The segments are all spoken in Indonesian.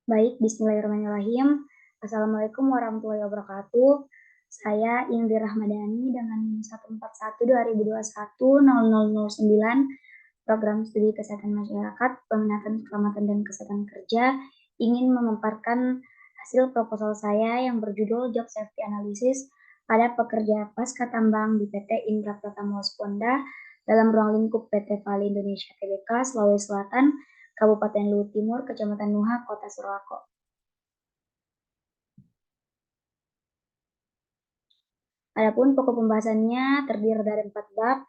Baik, bismillahirrahmanirrahim. Assalamualaikum warahmatullahi wabarakatuh. Saya Indri Rahmadani dengan 141-2021-0009 Program Studi Kesehatan Masyarakat, Peminatan Keselamatan dan Kesehatan Kerja ingin memaparkan hasil proposal saya yang berjudul Job Safety Analysis pada pekerja pasca tambang di PT Indra Pratama Wasponda dalam ruang lingkup PT Vale Indonesia Tbk, Sulawesi Selatan, Kabupaten Luhut Timur, Kecamatan Nuha, Kota Suralako. Adapun pokok pembahasannya terdiri dari 4 bab.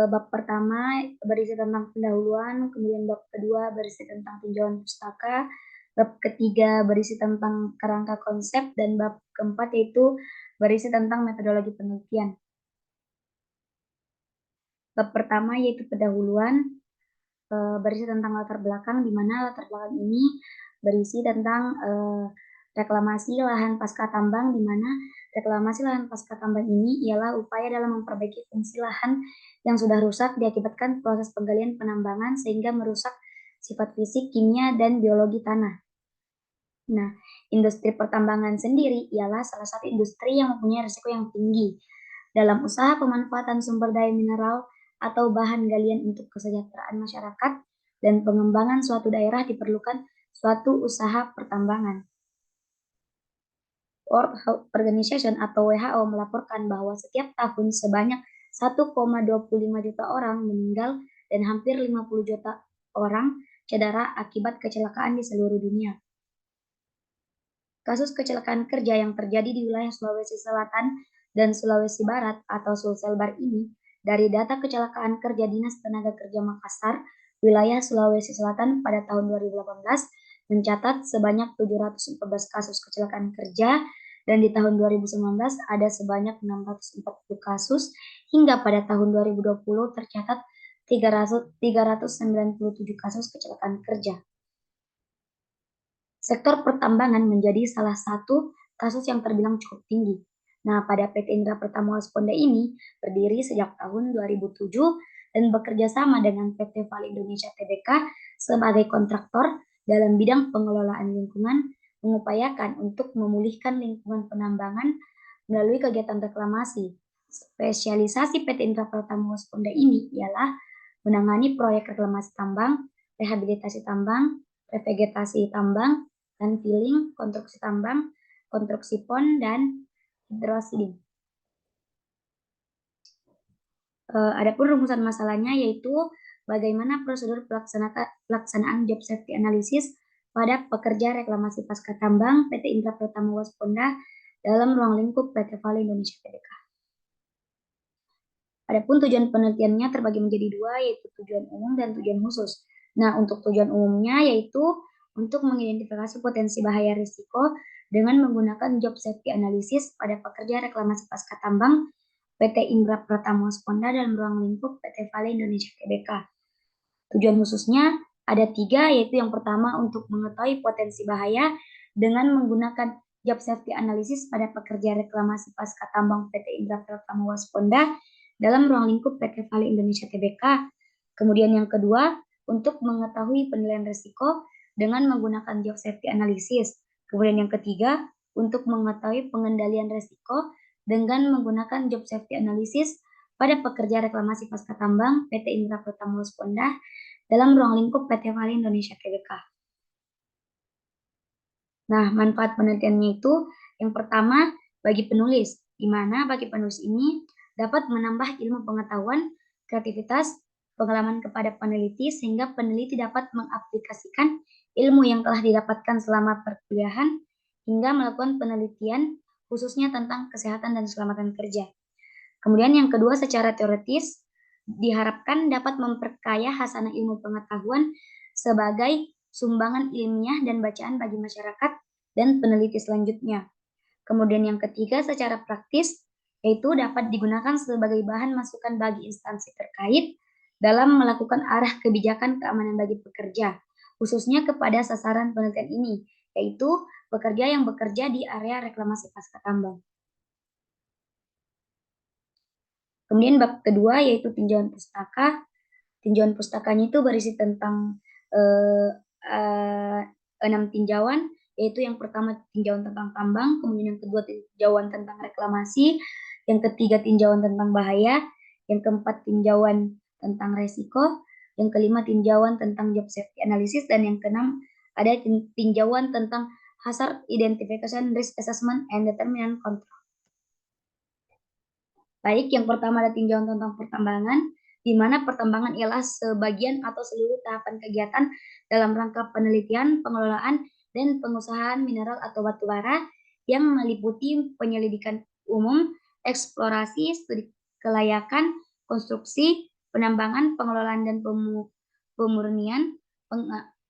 Bab pertama berisi tentang pendahuluan, kemudian bab kedua berisi tentang tinjauan pustaka, bab ketiga berisi tentang kerangka konsep, dan bab keempat yaitu berisi tentang metodologi penelitian. Bab pertama yaitu pendahuluan, berisi tentang latar belakang, di mana latar belakang ini berisi tentang reklamasi lahan pasca tambang, di mana reklamasi lahan pasca tambang ini ialah upaya dalam memperbaiki fungsi lahan yang sudah rusak diakibatkan proses penggalian penambangan sehingga merusak sifat fisik, kimia, dan biologi tanah. Nah, industri pertambangan sendiri ialah salah satu industri yang mempunyai risiko yang tinggi dalam usaha pemanfaatan sumber daya mineral atau bahan galian untuk kesejahteraan masyarakat dan pengembangan suatu daerah diperlukan suatu usaha pertambangan. World Health Organization atau WHO melaporkan bahwa setiap tahun sebanyak 1,25 juta orang meninggal dan hampir 50 juta orang cedera akibat kecelakaan di seluruh dunia. Kasus kecelakaan kerja yang terjadi di wilayah Sulawesi Selatan dan Sulawesi Barat atau Sulselbar ini dari data kecelakaan kerja Dinas Tenaga Kerja Makassar, wilayah Sulawesi Selatan pada tahun 2018 mencatat sebanyak 714 kasus kecelakaan kerja dan di tahun 2019 ada sebanyak 640 kasus hingga pada tahun 2020 tercatat 397 kasus kecelakaan kerja. Sektor pertambangan menjadi salah satu kasus yang terbilang cukup tinggi. Nah, pada PT Indra Pratama Wasponda ini berdiri sejak tahun 2007 dan bekerja sama dengan PT Vale Indonesia Tbk sebagai kontraktor dalam bidang pengelolaan lingkungan, mengupayakan untuk memulihkan lingkungan penambangan melalui kegiatan reklamasi. Spesialisasi PT Indra Pratama Wasponda ini ialah menangani proyek reklamasi tambang, rehabilitasi tambang, revegetasi tambang, dan filling, konstruksi tambang, konstruksi pon, dan hidroseeding. Adapun rumusan masalahnya yaitu bagaimana prosedur pelaksanaan job safety analysis pada pekerja reklamasi pasca tambang PT Indra Pratama Wasponda dalam ruang lingkup PT Vale Indonesia Tbk. Adapun tujuan penelitiannya terbagi menjadi dua, yaitu tujuan umum dan tujuan khusus. Nah, untuk tujuan umumnya yaitu untuk mengidentifikasi potensi bahaya risiko dengan menggunakan job safety analysis pada pekerja reklamasi pasca tambang PT Indra Pratama Wasponda dalam ruang lingkup PT Vale Indonesia Tbk. Tujuan khususnya ada 3, yaitu yang pertama untuk mengetahui potensi bahaya dengan menggunakan job safety analysis pada pekerja reklamasi pasca tambang PT Indra Pratama Wasponda dalam ruang lingkup PT Vale Indonesia Tbk. Kemudian yang kedua, untuk mengetahui penilaian risiko dengan menggunakan job safety analysis. Kemudian yang ketiga, untuk mengetahui pengendalian risiko dengan menggunakan job safety analysis pada pekerja reklamasi pasca tambang PT Indra Pratama Wasponda dalam ruang lingkup PT Vale Indonesia Tbk. Nah, manfaat penelitiannya itu yang pertama bagi penulis, di mana bagi penulis ini dapat menambah ilmu pengetahuan, kreativitas, pengalaman kepada peneliti sehingga peneliti dapat mengaplikasikan ilmu yang telah didapatkan selama perkuliahan hingga melakukan penelitian khususnya tentang kesehatan dan keselamatan kerja. Kemudian yang kedua, secara teoritis diharapkan dapat memperkaya hasanah ilmu pengetahuan sebagai sumbangan ilmiah dan bacaan bagi masyarakat dan peneliti selanjutnya. Kemudian yang ketiga, secara praktis yaitu dapat digunakan sebagai bahan masukan bagi instansi terkait dalam melakukan arah kebijakan keamanan bagi pekerja, khususnya kepada sasaran penelitian ini, yaitu pekerja yang bekerja di area reklamasi pasca tambang. Kemudian bab kedua yaitu tinjauan pustaka. Tinjauan pustakanya itu berisi tentang 6 tinjauan, yaitu yang pertama tinjauan tentang tambang, kemudian yang kedua tinjauan tentang reklamasi, yang ketiga tinjauan tentang bahaya, yang keempat tinjauan tentang resiko, yang kelima tinjauan tentang job safety analysis, dan yang keenam ada tinjauan tentang hazard identification, risk assessment, and determinant control. Baik, yang pertama ada tinjauan tentang pertambangan, di mana pertambangan ialah sebagian atau seluruh tahapan kegiatan dalam rangka penelitian, pengelolaan, dan pengusahaan mineral atau batu bara yang meliputi penyelidikan umum, eksplorasi, studi kelayakan, konstruksi, penambangan, pengelolaan dan pemurnian,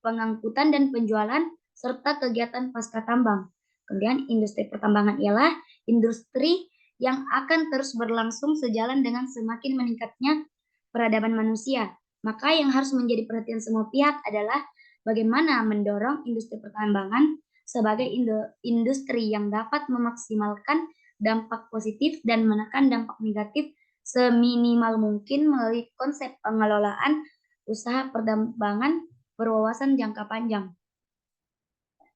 pengangkutan dan penjualan, serta kegiatan pasca tambang. Kemudian industri pertambangan ialah industri yang akan terus berlangsung sejalan dengan semakin meningkatnya peradaban manusia. Maka yang harus menjadi perhatian semua pihak adalah bagaimana mendorong industri pertambangan sebagai industri yang dapat memaksimalkan dampak positif dan menekan dampak negatif seminimal mungkin melalui konsep pengelolaan usaha pertambangan berwawasan jangka panjang.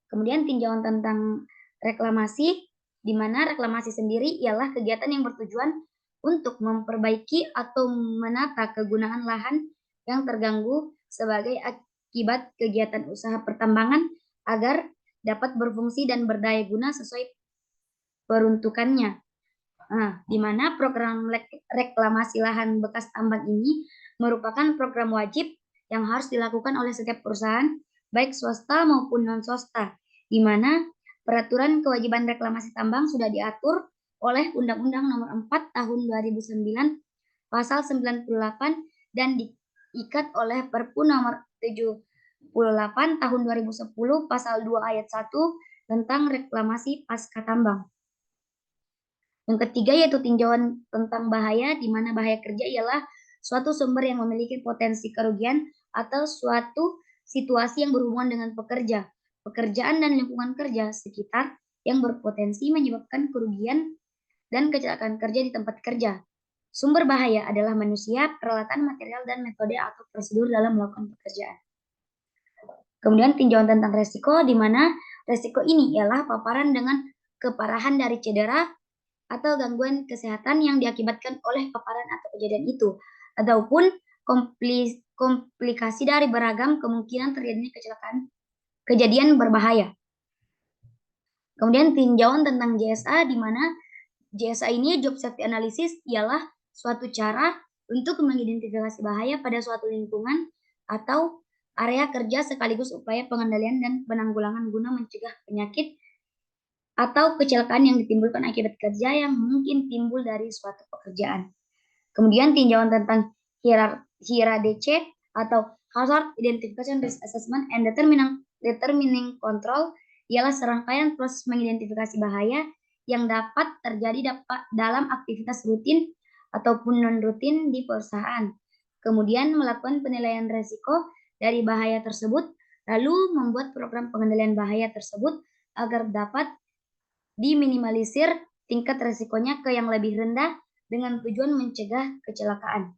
Kemudian tinjauan tentang reklamasi, di mana reklamasi sendiri ialah kegiatan yang bertujuan untuk memperbaiki atau menata kegunaan lahan yang terganggu sebagai akibat kegiatan usaha pertambangan agar dapat berfungsi dan berdaya guna sesuai peruntukannya. Nah, di mana program reklamasi lahan bekas tambang ini merupakan program wajib yang harus dilakukan oleh setiap perusahaan, baik swasta maupun non-swasta, di mana peraturan kewajiban reklamasi tambang sudah diatur oleh Undang-Undang Nomor 4 Tahun 2009, Pasal 98, dan diikat oleh Perpu Nomor 78 Tahun 2010, Pasal 2 Ayat 1 tentang reklamasi pasca tambang. Yang ketiga yaitu tinjauan tentang bahaya, di mana bahaya kerja ialah suatu sumber yang memiliki potensi kerugian atau suatu situasi yang berhubungan dengan pekerja, pekerjaan dan lingkungan kerja sekitar yang berpotensi menyebabkan kerugian dan kecelakaan kerja di tempat kerja. Sumber bahaya adalah manusia, peralatan, material, dan metode atau prosedur dalam melakukan pekerjaan. Kemudian tinjauan tentang resiko, di mana resiko ini ialah paparan dengan keparahan dari cedera atau gangguan kesehatan yang diakibatkan oleh paparan atau kejadian itu, ataupun komplikasi dari beragam kemungkinan terjadinya kejadian berbahaya. Kemudian tinjauan tentang JSA, di mana JSA ini job safety analysis ialah suatu cara untuk mengidentifikasi bahaya pada suatu lingkungan atau area kerja sekaligus upaya pengendalian dan penanggulangan guna mencegah penyakit atau kecelakaan yang ditimbulkan akibat kerja yang mungkin timbul dari suatu pekerjaan. Kemudian tinjauan tentang HIRA-DC atau Hazard Identification Risk Assessment and Determining Control ialah serangkaian proses mengidentifikasi bahaya yang dapat terjadi dalam aktivitas rutin ataupun non-rutin di perusahaan. Kemudian melakukan penilaian risiko dari bahaya tersebut, lalu membuat program pengendalian bahaya tersebut agar dapat diminimalisir tingkat resikonya ke yang lebih rendah dengan tujuan mencegah kecelakaan.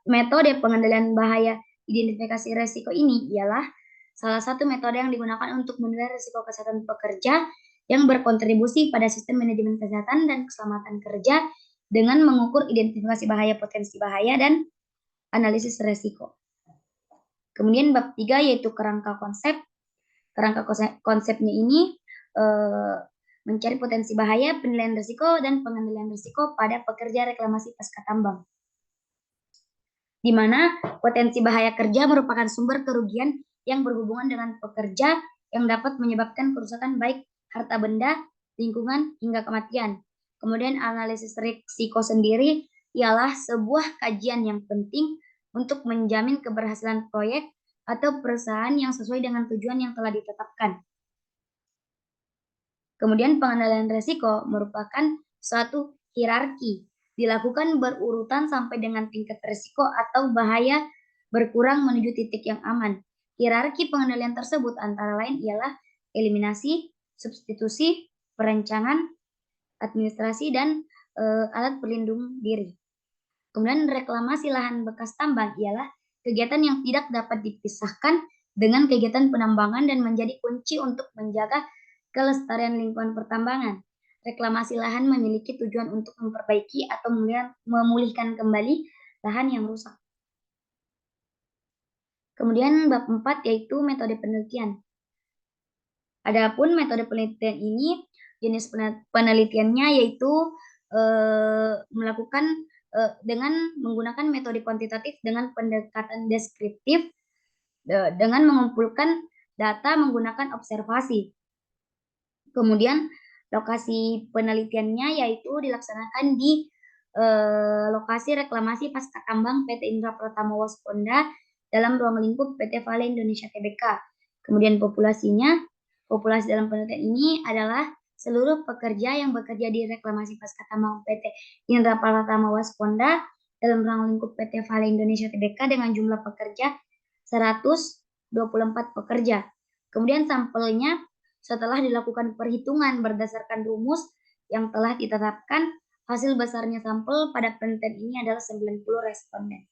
Metode pengendalian bahaya identifikasi risiko ini ialah salah satu metode yang digunakan untuk menilai risiko kesehatan pekerja yang berkontribusi pada sistem manajemen kesehatan dan keselamatan kerja dengan mengukur identifikasi bahaya, potensi bahaya, dan analisis risiko. Kemudian bab 3 yaitu kerangka konsep. Kerangka konsepnya ini mencari potensi bahaya, penilaian risiko, dan pengendalian risiko pada pekerja reklamasi pasca tambang. Di mana potensi bahaya kerja merupakan sumber kerugian yang berhubungan dengan pekerja yang dapat menyebabkan kerusakan baik harta benda, lingkungan, hingga kematian. Kemudian analisis risiko sendiri ialah sebuah kajian yang penting untuk menjamin keberhasilan proyek atau perusahaan yang sesuai dengan tujuan yang telah ditetapkan. Kemudian pengendalian risiko merupakan suatu hierarki, dilakukan berurutan sampai dengan tingkat risiko atau bahaya berkurang menuju titik yang aman. Hierarki pengendalian tersebut antara lain ialah eliminasi, substitusi, perencanaan, administrasi, dan alat pelindung diri. Kemudian reklamasi lahan bekas tambang ialah kegiatan yang tidak dapat dipisahkan dengan kegiatan penambangan dan menjadi kunci untuk menjaga kelestarian lingkungan pertambangan. Reklamasi lahan memiliki tujuan untuk memperbaiki atau memulihkan kembali lahan yang rusak. Kemudian bab 4 yaitu metode penelitian. Adapun metode penelitian ini, jenis penelitiannya yaitu melakukan dengan menggunakan metode kuantitatif dengan pendekatan deskriptif dengan mengumpulkan data menggunakan observasi. Kemudian lokasi penelitiannya yaitu dilaksanakan di lokasi reklamasi pasca tambang PT Indra Pratama Wasponda dalam ruang lingkup PT Vale Indonesia Tbk. Kemudian populasi dalam penelitian ini adalah seluruh pekerja yang bekerja di reklamasi pasca tambang PT Indra Pratama Wasponda dalam ruang lingkup PT Vale Indonesia Tbk dengan jumlah pekerja 124 pekerja. Kemudian sampelnya setelah dilakukan perhitungan berdasarkan rumus yang telah ditetapkan, hasil besarnya sampel pada penelitian ini adalah 90 responden.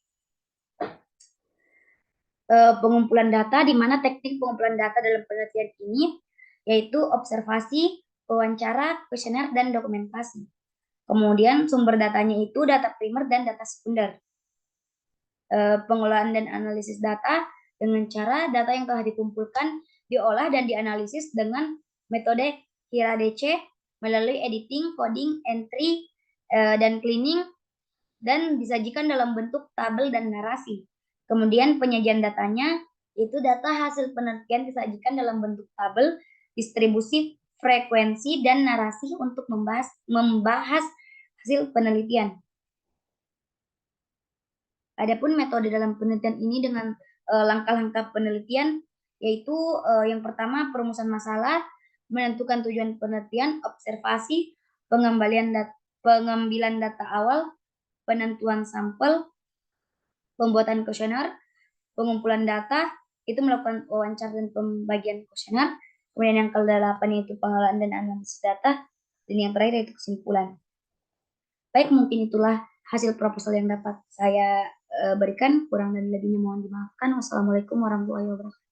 Pengumpulan data, di mana teknik pengumpulan data dalam penelitian ini yaitu observasi, wawancara, kuesioner, dan dokumentasi. Kemudian sumber datanya itu data primer dan data sekunder. Pengolahan dan analisis data dengan cara data yang telah dikumpulkan diolah dan dianalisis dengan metode Kira DC melalui editing, coding, entry, dan cleaning, dan disajikan dalam bentuk tabel dan narasi. Kemudian penyajian datanya itu data hasil penelitian disajikan dalam bentuk tabel, distribusi, frekuensi, dan narasi untuk membahas hasil penelitian. Adapun metode dalam penelitian ini dengan langkah-langkah penelitian yaitu yang pertama perumusan masalah, menentukan tujuan penelitian, observasi, pengambilan data awal, penentuan sampel, pembuatan kuesioner, pengumpulan data, itu melakukan wawancara dan pembagian kuesioner. Kemudian yang ke-8 yaitu pengolahan dan analisis data, dan yang terakhir yaitu kesimpulan. Baik, mungkin itulah hasil proposal yang dapat saya berikan. Kurang dan lebihnya mohon dimaafkan. Wassalamualaikum warahmatullahi wabarakatuh.